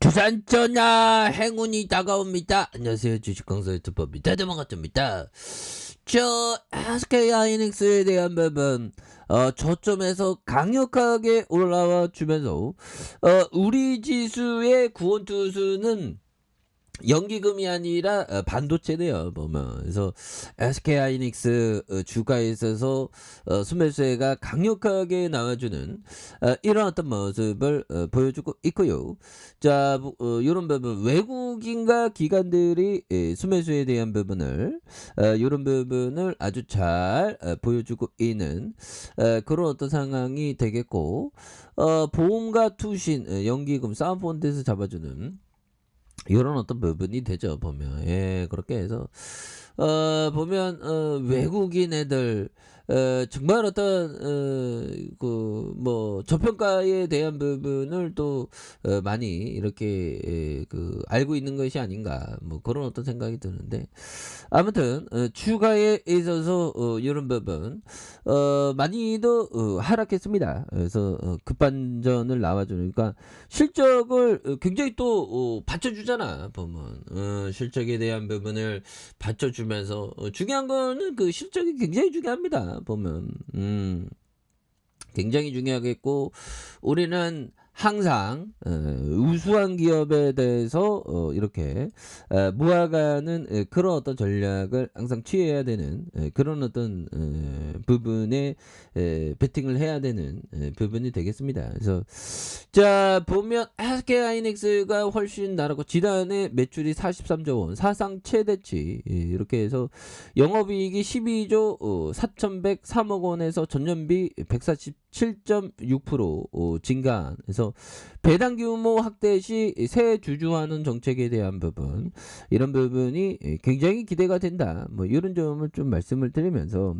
부산 전야 행운이 다가옵니다. 안녕하세요, 주식강사 유튜버 미타드만가입니다. 저 SK 하이닉스에 대한 부분 저점에서 강력하게 올라와 주면서 우리 지수의 구원 투수는 연기금이 아니라 반도체네요. 보면 그래서 SK 하이닉스 주가에 있어서 순매수세가 강력하게 나와주는 이런 어떤 모습을 보여주고 있고요. 자, 이런 부분 외국인과 기관들이 순매수에 대한 부분을 이런 부분을 아주 잘 보여주고 있는 그런 어떤 상황이 되겠고, 보험과 투신, 연기금, 사은펀드에서 잡아주는 이런 어떤 부분이 되죠. 보면 그렇게 해서 보면 외국인 애들 정말 어떤 그 뭐 저평가에 대한 부분을 또 많이 이렇게 그 알고 있는 것이 아닌가, 뭐 그런 어떤 생각이 드는데, 아무튼 추가에 있어서 이런 부분 많이도 하락했습니다. 그래서 급반전을 나와주니까 실적을 굉장히 또 받쳐주잖아. 보면 실적에 대한 부분을 받쳐주면서 중요한 거는 그 실적이 굉장히 중요합니다. 보면 굉장히 중요하겠고, 우리는 항상 우수한 기업에 대해서 이렇게 모아가는 그런 어떤 전략을 항상 취해야 되는 그런 어떤 부분에 베팅을 해야 되는 부분이 되겠습니다. 그래서 자, 보면 SK 하이닉스가 훨씬 나르고 지난해 매출이 43조 원, 사상 최대치, 이렇게 해서 영업이익이 12조 4,103억 원에서 전년비 147.6% 증가한, 그래서 배당 규모 확대 시 새 주주하는 정책에 대한 부분, 이런 부분이 굉장히 기대가 된다. 뭐 이런 점을 좀 말씀을 드리면서,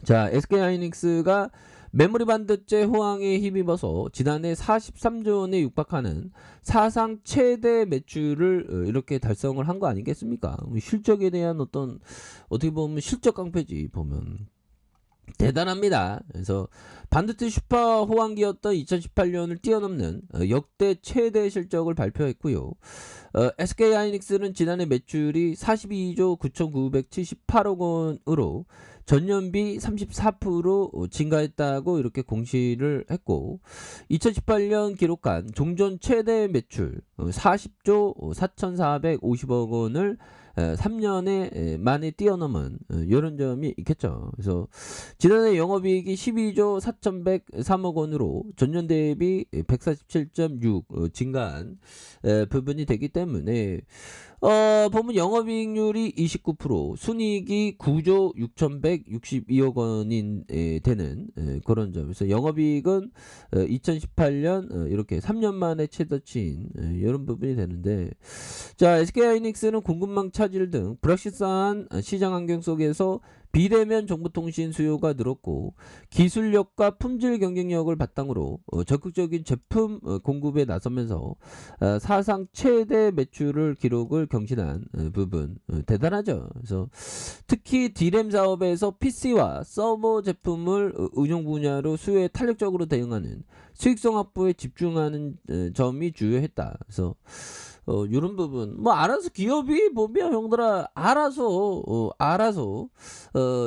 자, SK 하이닉스가 메모리 반도체 호황에 힘입어서 지난해 43조 원에 육박하는 사상 최대 매출을 이렇게 달성을 한 거 아니겠습니까? 실적에 대한 어떤, 어떻게 보면 실적 깡패지. 보면 대단합니다. 그래서 반도체 슈퍼 호황기였던 2018년을 뛰어넘는 역대 최대 실적을 발표했고요. SK 하이닉스는 지난해 매출이 42조 9,978억 원으로 전년비 34% 증가했다고 이렇게 공시를 했고, 2018년 기록한 종전 최대 매출 40조 4,450억 원을 3년에 만에 뛰어넘은 이런 점이 있겠죠. 그래서 지난해 영업이익이 12조 4,103억 원으로 전년 대비 147.6 증가한 부분이 되기 때문에 보면 영업이익률이 29%, 순이익이 9조 6,162억 원인 되는 그런 점에서 영업이익은 2018년 이렇게 3년 만에 최저치인 이런 부분이 되는데, 자, SK하이닉스는 공급망 차질 등 불확실한 시장 환경 속에서 비대면 정보통신 수요가 늘었고, 기술력과 품질 경쟁력을 바탕으로 적극적인 제품 공급에 나서면서 사상 최대 매출을 기록을 경신한 부분 대단하죠. 그래서 특히 D램 사업에서 PC와 서버 제품을 운용 분야로 수요에 탄력적으로 대응하는 수익성 확보에 집중하는 점이 주요했다. 그래서 이런 부분 뭐 알아서 기업이 보면 형들아 알아서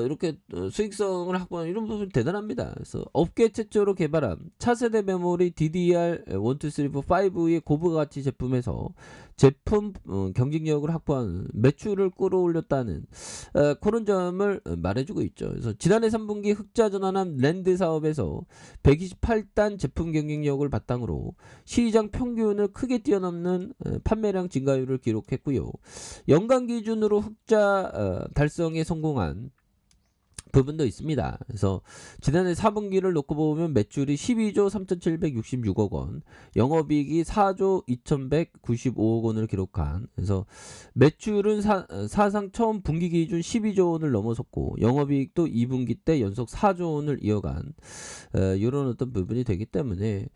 이렇게 수익성을 확보하는 이런 부분 대단합니다. 그래서 업계 최초로 개발한 차세대 메모리 DDR 1, 2, 3, 4, 5의 고부가치 제품에서 제품 경쟁력을 확보하는 매출을 끌어올렸다는 그런 점을 말해주고 있죠. 그래서 지난해 3분기 흑자 전환한 랜드 사업에서 128단 제품 경쟁력을 바탕으로 시장 평균을 크게 뛰어넘는 판매량 증가율을 기록했고요. 연간 기준으로 흑자 달성에 성공한 부분도 있습니다. 그래서 지난해 4분기를 놓고 보면 매출이 12조 3,766억 원, 영업이익이 4조 2,195억 원을 기록한, 그래서 매출은 사상 처음 분기 기준 12조 원을 넘어섰고, 영업이익도 2분기 때 연속 4조 원을 이어간 이런 어떤 부분이 되기 때문에,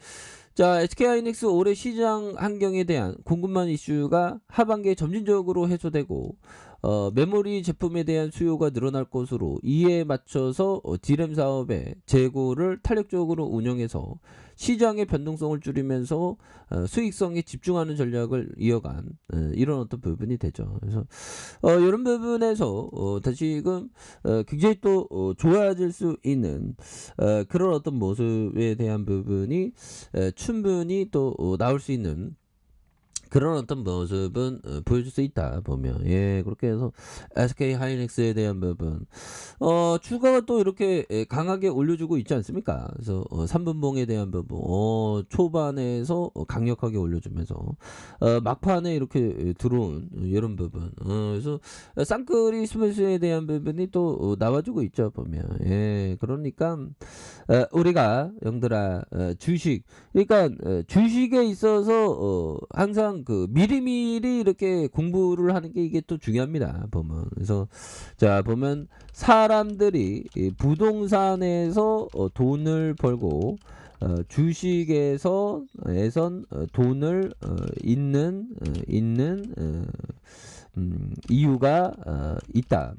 자, SK하이닉스 올해 시장 환경에 대한 궁금한 이슈가 하반기에 점진적으로 해소되고, 메모리 제품에 대한 수요가 늘어날 것으로, 이에 맞춰서 D램 사업의 재고를 탄력적으로 운영해서 시장의 변동성을 줄이면서 수익성에 집중하는 전략을 이어간 이런 어떤 부분이 되죠. 그래서 이런 부분에서 다시금 굉장히 또 좋아질 수 있는 그런 어떤 모습에 대한 부분이 충분히 또 나올 수 있는 그런 어떤 모습은 보여줄 수 있다 보면 그렇게 해서 SK 하이닉스에 대한 부분 주가가 또 이렇게 강하게 올려주고 있지 않습니까? 그래서 3분봉에 대한 부분 초반에서 강력하게 올려주면서 막판에 이렇게 들어온 이런 부분 그래서 쌍끌이 스매스에 대한 부분이 또 나와주고 있죠 보면 그러니까 우리가 영들아 주식 그러니까 주식에 있어서 항상 그 미리미리 이렇게 공부를 하는 게 이게 또 중요합니다 보면. 그래서 자 보면 사람들이 이 부동산에서 돈을 벌고 주식에서 돈을 있는 이유가 있다.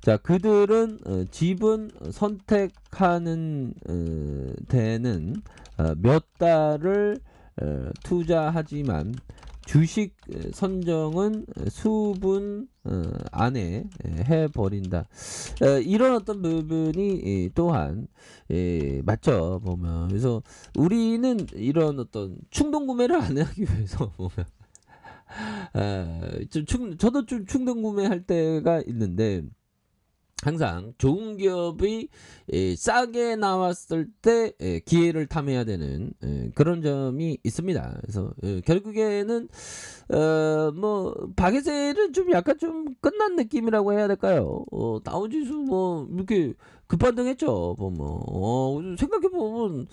자 그들은 집은 선택하는 데는 몇 달을 투자하지만 주식 선정은 수분 안에 해버린다. 이런 어떤 부분이 또한 맞죠 보면. 그래서 우리는 이런 어떤 충동 구매를 안 하기 위해서 보면 저도 좀 충동 구매할 때가 있는데 항상 좋은 기업이 싸게 나왔을 때 기회를 탐해야 되는 그런 점이 있습니다. 그래서 결국에는 뭐 박예세는 좀 약간 좀 끝난 느낌이라고 해야 될까요? 다우지수 뭐 이렇게 급반등했죠. 보면 생각해 보면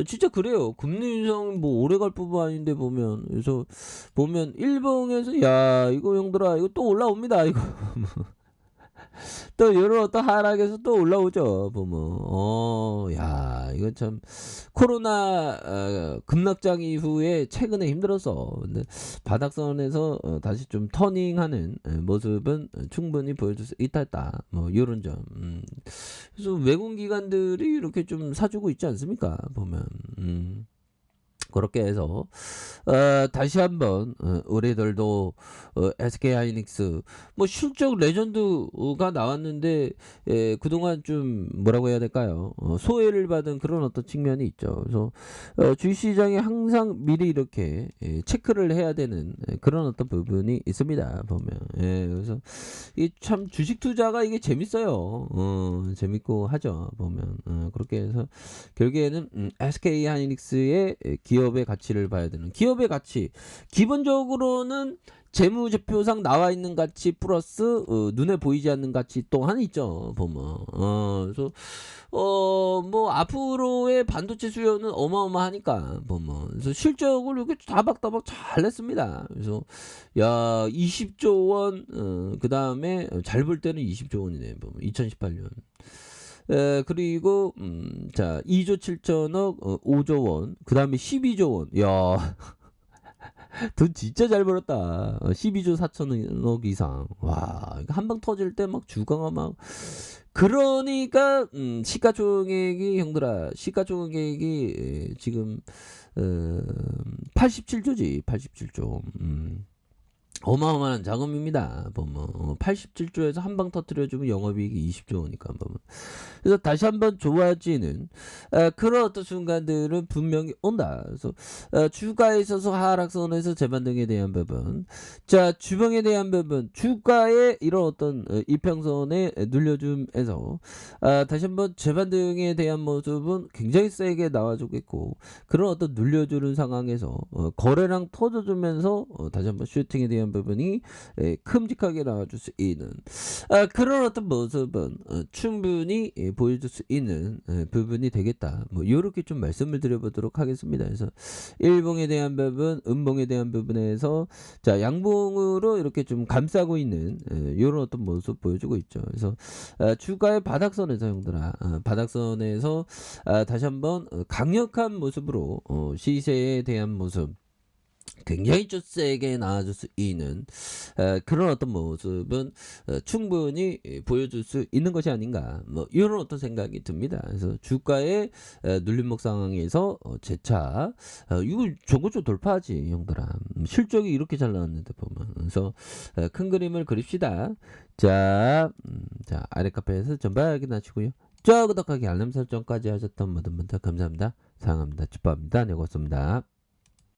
진짜 그래요. 금리 인상 뭐 오래 갈 부분 아닌데 보면. 그래서 보면 일봉에서 야 이거 형들아 이거 또 올라옵니다. 이거 또 요런 어떤 하락에서 또 올라오죠 보면. 야 이건 참 코로나 급락장 이후에 최근에 힘들어서 근데 바닥선에서 다시 좀 터닝하는 모습은 충분히 보여줄 수 있다 뭐 요런 점. 그래서 외국 기관들이 이렇게 좀 사주고 있지 않습니까 보면. 그렇게 해서 다시 한번 우리들도 SK 하이닉스 뭐 실적 레전드가 나왔는데 그동안 좀 뭐라고 해야 될까요? 소외를 받은 그런 어떤 측면이 있죠. 그래서 주식시장에 항상 미리 이렇게 체크를 해야 되는 그런 어떤 부분이 있습니다. 보면. 그래서 이 참 주식 투자가 이게 재밌어요. 재밌고 하죠. 보면. 그렇게 해서 결국에는 SK 하이닉스의 기업의 가치를 봐야 되는 기업의 가치 기본적으로는 재무제표상 나와 있는 가치 플러스 눈에 보이지 않는 가치 또한 있죠 보면. 그래서 뭐 앞으로의 반도체 수요는 어마어마하니까 보면. 그래서 실적을 이렇게 다박다박 잘 냈습니다. 그래서 야 20조 원 그 다음에 잘 볼 때는 20조 원이네 보면 2018년. 그리고 자 2조 7천억 5조 원 그 다음에 12조 원. 야 돈 진짜 잘 벌었다. 12조 4천억 이상. 와 이거 한 방 터질 때 막 주가가 막 그러니까 시가총액이 형들아 시가총액이 지금 87조지 87조. 어마어마한 자금입니다. 보면 87조에서 한 방 터뜨려주면 영업이익이 20조 원이니까 보면. 그래서 다시 한번 좋아지는 그런 어떤 순간들은 분명히 온다. 그래서 주가에 있어서 하락선에서 재반등에 대한 부분, 자 주봉에 대한 부분, 주가의 이런 어떤 이평선에 눌려줌에서 다시 한번 재반등에 대한 모습은 굉장히 세게 나와주겠고 그런 어떤 눌려주는 상황에서 거래량 터져주면서 다시 한번 슈팅에 대한 부분이 큼직하게 나와줄 수 있는 그런 어떤 모습은 충분히 보여줄 수 있는 부분이 되겠다. 뭐 이렇게 좀 말씀을 드려보도록 하겠습니다. 그래서 일봉에 대한 부분, 음봉에 대한 부분에서 자 양봉으로 이렇게 좀 감싸고 있는 이런 어떤 모습 보여주고 있죠. 그래서 주가의 바닥선에서 형들아 바닥선에서 다시 한번 강력한 모습으로 시세에 대한 모습 굉장히 좀 세게 나아질 수 있는 그런 어떤 모습은 충분히 보여줄 수 있는 것이 아닌가 뭐 이런 어떤 생각이 듭니다. 그래서 주가의 눌림목 상황에서 재차 이거 저거 돌파하지 형들아. 실적이 이렇게 잘 나왔는데 보면. 그래서 큰 그림을 그립시다. 자, 자 아래 카페에서 전부 확인하시고요. 구독하기 알람 설정까지 하셨던 모든 분들 감사합니다. 사랑합니다. 축복합니다. 네 고맙습니다.